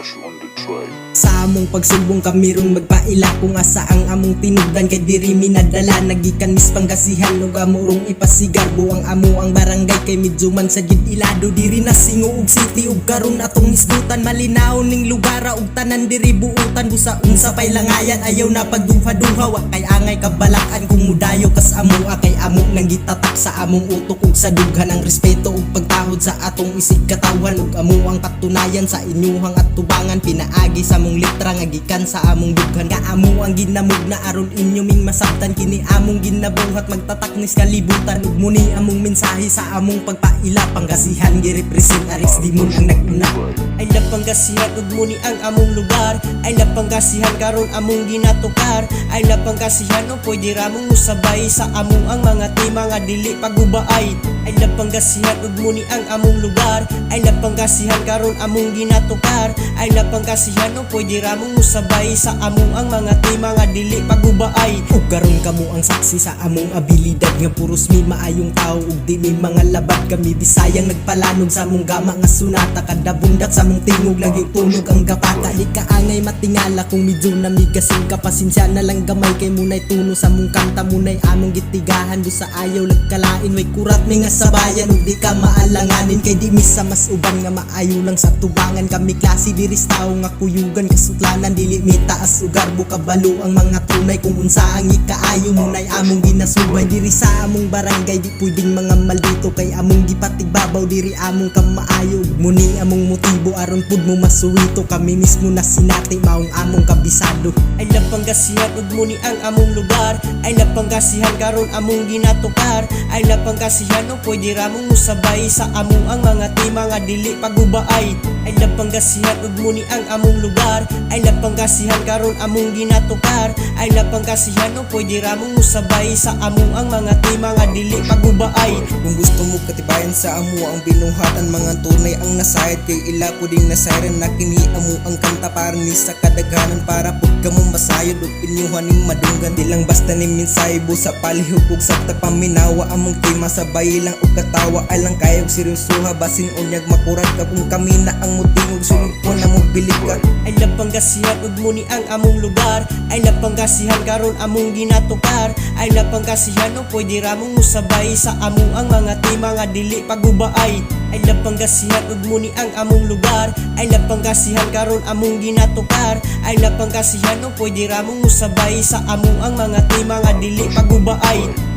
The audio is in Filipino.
Flash on the track. Sa among pagsubong kami ron magpaila kung asa ang among tinugdan kay diri minadala nagikan mis Pangasihan ug amurong ipasigar buang amo ang barangay kay medyo man sa gid ilado diri na Singo ug city ug karon atong isdutan malinaw ning lugar ug tanan diri buutan busa unsa pay langayan ayaw na pagduha-duha wa kay angay kabalakan kung mudayo kas amo kay amo nang gitatak sa among utok ug sa dughan ang respeto ug pagtahod sa atong isig katawan ug amo ang patunayan sa inyuhang atubangan pinaagi sa among litra nga gikan sa among dughan nga amo ang ginamug na aron inyo ming masabtan kini among ginabuhat magtataknis kalibutan ug muni among mensahe sa among pagpaila Pangasihan gi-represent Aris Dimon ang naguna ay Pangasihan ug muni ang among lugar ay Pangasihan karon among ginatukar ay Pangasihan o pwede ramong musabay sa among ang mga tema nga dili pagubaay ay Pangasihan ug muni ang among lugar ay Pangasihan karon among ginatukar ay Pangasihan o pwede ramong musabay sa among ang mga tema nga dili pagubaay ug karon kamo ang saksi sa among abilidad nga puros mi maayong tao ug di mi mga labad kami Bisayang nagpalanog sa among gama nga sunata kada bundak sa among tingog lagi tunog ang gapata di kaangay matingala kung medyo namigasing ka pasensya na lang gamay kay munay tuno sa among kanta munay among gitigahan do sa ayaw lagkalain way kurat mi nga sabayan ug di ka maalanganin kay di mi sa mas uban nga maayo lang sa tubangan kami klase diri sa tao nga kuyugan kasutlanan dili mi taas ug garbo kabalo ang mga tunay kung unsa ang ikaayo munay among ginasubay diri sa among barangay di pwedeng mga maldito kay among gipatigbabaw diri among kamaayo muni among motibo aron pud mo masuwito kami mismo na sinati maong among kabisado ay Pangasihan ug muni ang among lugar ay Pangasihan karon among ginatukar ay Pangasihan o pwede ramong musabay sa among ang mga tema nga dili pagubaay ay Pangasihan ug muni ang among lugar ay Pangasihan karon among ginatukar ay Pangasihan o pwede ramong musabay sa among ang mga tema nga dili pagubaay kung gusto mo katibayan sa amo ang binuhatan mga tunay ang nasayad kay ila puding nasayran na kini amo ang kanta para ni sa kadaghanan para pud kamo masayod ug pinyuhan ning madunggan di lang basta ni mensahe busa palihog ug sakta paminawa among tema sabay lang ug katawa ay lang kayog seryosoha basin unyag makurat ka kung kami na ang mutingog sunod po na mo bilig ka ay Pangasihan ug muni ang among lugar ay Pangasihan karon among ginatukar ay Pangasihan o pwede ramong musabay sa among ang mga tema nga dili pagubaay ay Pangasihan ug muni ang among lugar ay Pangasihan karon among ginatukar ay Pangasihan o pwede ramong musabay sa among ang mga tema nga dili pagubaay